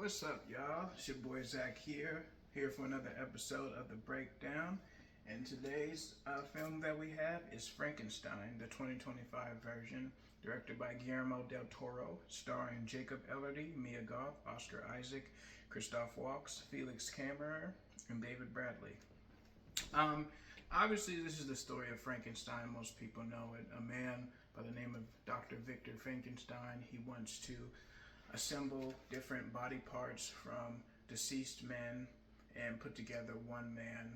What's up, y'all? It's your boy Zach here for another episode of The Breakdown. And today's film that we have is Frankenstein, the 2025 version, directed by Guillermo del Toro, starring Jacob Elordi, Mia Goth, Oscar Isaac, Christoph Waltz, Felix Kammerer, and David Bradley. Obviously, this is the story of Frankenstein. Most people know it. A man by the name of Dr. Victor Frankenstein. He wants to assemble different body parts from deceased men and put together one man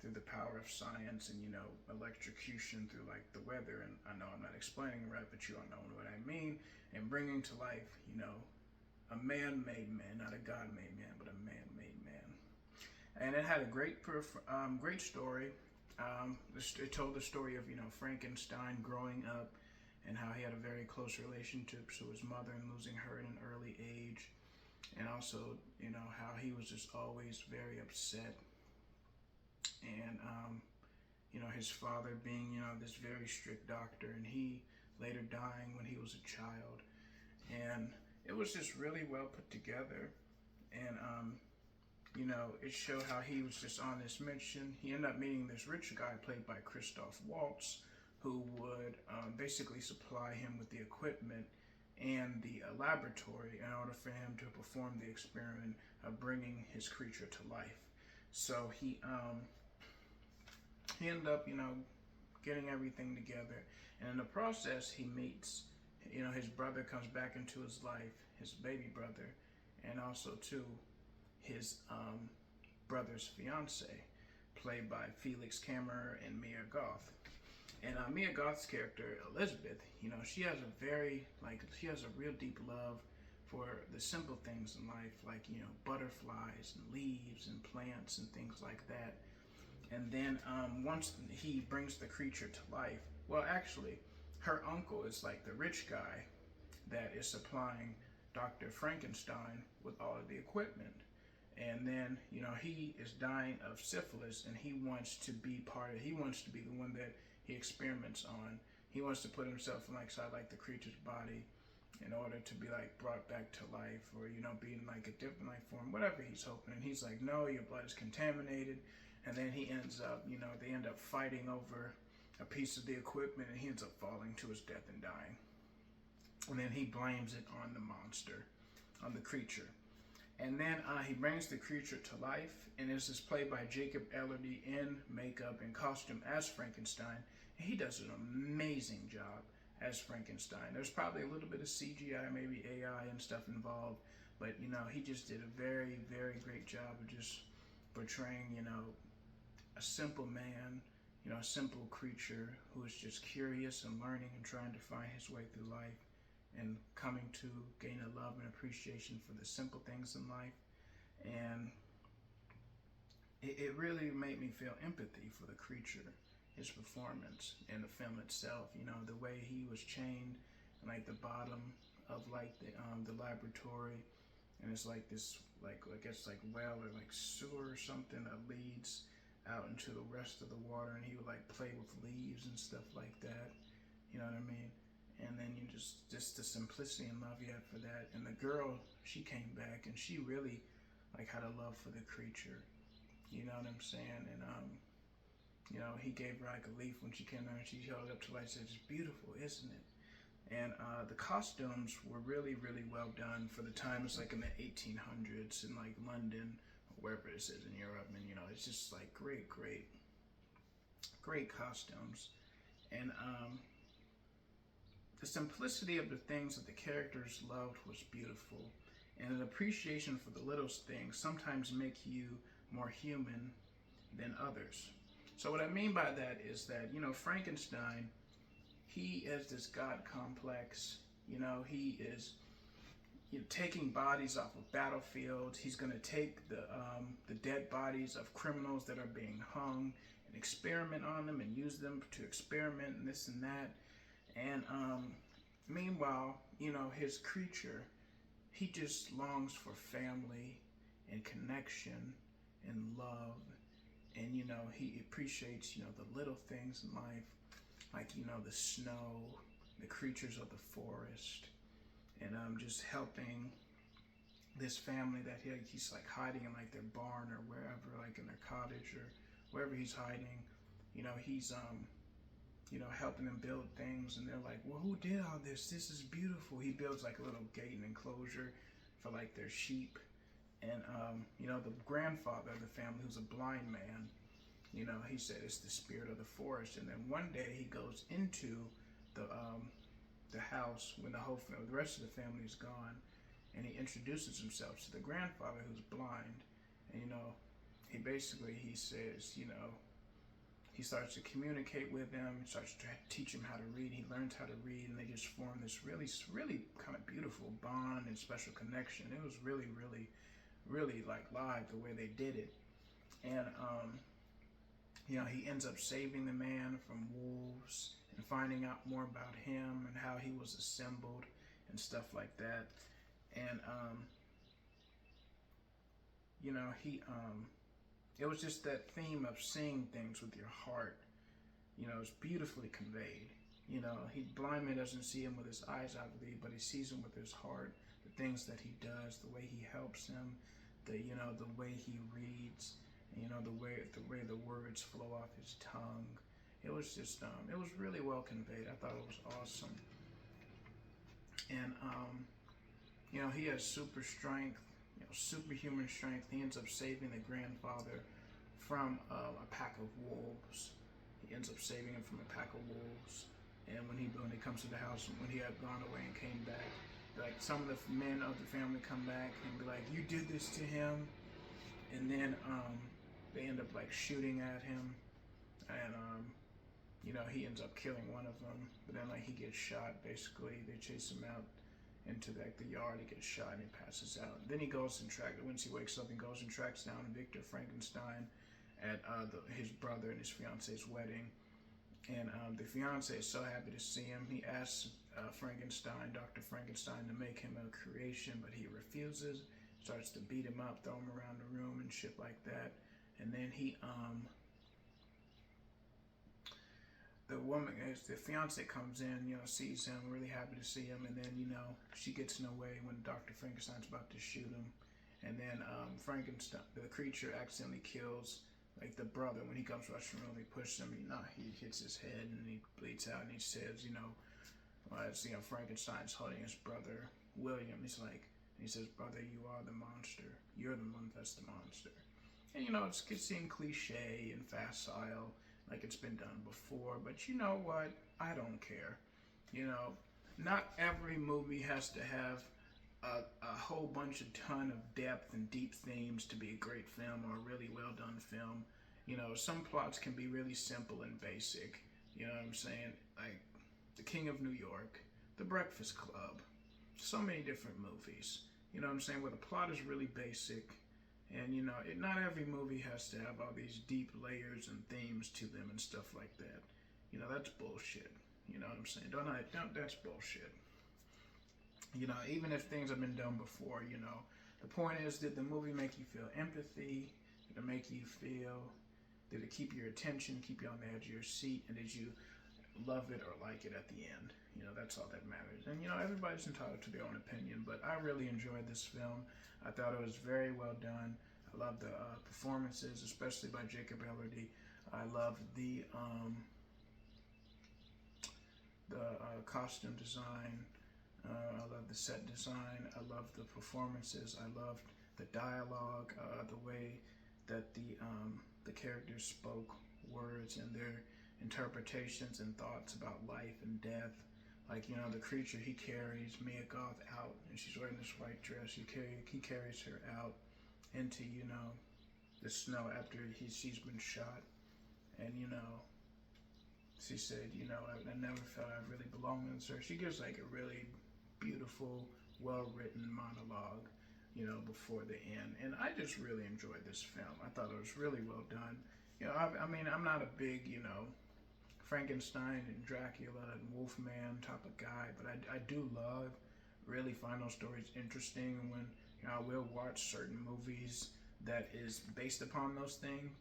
through the power of science and, electrocution through like the weather. And I know I'm not explaining right, but you all know what I mean. And bringing to life, a man-made man, not a God-made man, but a man-made man. And it had a great story. It told the story of, Frankenstein growing up and how he had a very close relationship to his mother and losing her at an early age. And also, how he was just always very upset. And, his father being, this very strict doctor, and he later dying when he was a child. And it was just really well put together. And, it showed how he was just on this mission. He ended up meeting this rich guy played by Christoph Waltz, who would basically supply him with the equipment and the laboratory in order for him to perform the experiment of bringing his creature to life. So he ended up, getting everything together. And in the process, he meets, his brother comes back into his life, his baby brother, and also, too, his brother's fiance, played by Felix Kammerer and Mia Goth. And Mia Goth's character, Elizabeth, she has a real deep love for the simple things in life, like, butterflies and leaves and plants and things like that. And then once he brings the creature to life, well, actually, her uncle is like the rich guy that is supplying Dr. Frankenstein with all of the equipment. And then, he is dying of syphilis, and he wants to be the one that he experiments on. He wants to put himself inside the creature's body in order to be brought back to life, or be in a different life form, whatever he's hoping. And he's like, no, your blood is contaminated. And then he ends up, they end up fighting over a piece of the equipment, and he ends up falling to his death and dying. And then he blames it on the monster, on the creature. And then he brings the creature to life, and this is played by Jacob Elordi in makeup and costume as Frankenstein. And he does an amazing job as Frankenstein. There's probably a little bit of CGI, maybe AI and stuff involved, but he just did a very, very great job of just portraying, a simple man, a simple creature who is just curious and learning and trying to find his way through life, and coming to gain a love and appreciation for the simple things in life. And it really made me feel empathy for the creature, his performance in the film itself. The way he was chained the bottom of the laboratory, and it's this well or sewer or something that leads out into the rest of the water, and he would play with leaves and stuff like that. You know what I mean? And then you just the simplicity and love you had for that. And the girl, she came back, and she really had a love for the creature. You know what I'm saying? And he gave her a leaf when she came there, and she held it up to light and said, "It's beautiful, isn't it?" And the costumes were really, really well done for the time. It's in the 1800s in London, or wherever this is in Europe. And it's just great costumes. And the simplicity of the things that the characters loved was beautiful, and an appreciation for the little things sometimes make you more human than others. So what I mean by that is that, Frankenstein, he has this God complex. He is taking bodies off of battlefields. He's going to take the dead bodies of criminals that are being hung and experiment on them and use them to experiment and this and that. And meanwhile, his creature, he just longs for family and connection and love. And, he appreciates, the little things in life, the snow, the creatures of the forest, and just helping this family that he's like hiding in like their barn or wherever, like in their cottage or wherever he's hiding. He's helping them build things, and they're like, well, who did all this? This is beautiful. He builds like a little gate and enclosure for like their sheep. And the grandfather of the family, who's a blind man, he said it's the spirit of the forest. And then one day he goes into the house when the rest of the family is gone, and he introduces himself to the grandfather who's blind. And he says, he starts to communicate with him, starts to teach him how to read. He learns how to read, and they just form this really, really kind of beautiful bond and special connection. It was really, really, really like live the way they did it. And he ends up saving the man from wolves and finding out more about him and how he was assembled and stuff like that. And it was just that theme of seeing things with your heart. It's beautifully conveyed. Blind man doesn't see him with his eyes, I believe, but he sees him with his heart. The things that he does, the way he helps him, the way he reads, the way the words flow off his tongue. It was just it was really well conveyed. I thought it was awesome. And he has super strength, superhuman strength. He ends up saving the grandfather from a pack of wolves. He ends up saving him from a pack of wolves. And when he comes to the house, when he had gone away and came back, like some of the men of the family come back and be like, "You did this to him," and then they end up like shooting at him, and he ends up killing one of them. But then like he gets shot. Basically, they chase him out into like the yard. He gets shot and he passes out. Then he goes and once he wakes up, he goes and tracks down Victor Frankenstein at his brother and his fiance's wedding. And the fiance is so happy to see him. He asks Dr. Frankenstein, to make him a creation, but he refuses. Starts to beat him up, throw him around the room and shit like that. And then the fiance comes in, sees him, really happy to see him, and then, she gets in the way when Dr. Frankenstein's about to shoot him. And then Frankenstein, the creature, accidentally kills like the brother. When he comes rushing the room, he pushes him, he hits his head and he bleeds out, and he says, as Frankenstein's holding his brother William, he says, "Brother, you are the monster. You're the one that's the monster." And it seemed cliche and facile, like it's been done before, but you know what? I don't care. Not every movie has to have a whole ton of depth and deep themes to be a great film or a really well done film. Some plots can be really simple and basic. You know what I'm saying? Like The King of New York, The Breakfast Club, so many different movies. You know what I'm saying? Where the plot is really basic, and not every movie has to have all these deep layers and themes to them and stuff like that. That's bullshit. You know what I'm saying? That's bullshit. Even if things have been done before, the point is, did the movie make you feel empathy? Did it make you feel? Did it keep your attention, keep you on the edge of your seat, and did you love it or like it at the end? That's all that matters. And everybody's entitled to their own opinion, but I really enjoyed this film. I thought it was very well done. I love the performances, especially by Jacob Elordi. I love the costume design. I love the set design. I love the performances. I loved the dialogue, the way that the characters spoke words and their interpretations and thoughts about life and death. Like, the creature, he carries Mia Goth out, and she's wearing this white dress. He carries her out into, the snow after she's been shot. And, she said, I never felt I really belonged in this earth. She gives like a really beautiful, well-written monologue, before the end. And I just really enjoyed this film. I thought it was really well done. I'm not a big, Frankenstein and Dracula and Wolfman type of guy, but I do really find those stories interesting. And when I will watch certain movies that is based upon those things.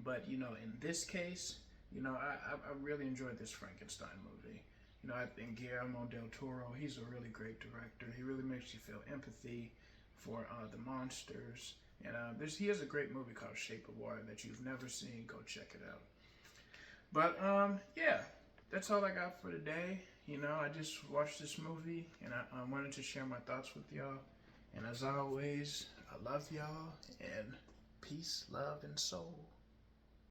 But in this case, I really enjoyed this Frankenstein movie. I think Guillermo del Toro, he's a really great director. He really makes you feel empathy for the monsters. And he has a great movie called Shape of Water that you've never seen. Go check it out. But yeah, that's all I got for today. You know, I just watched this movie and I wanted to share my thoughts with y'all. And as always, I love y'all and peace, love, and soul.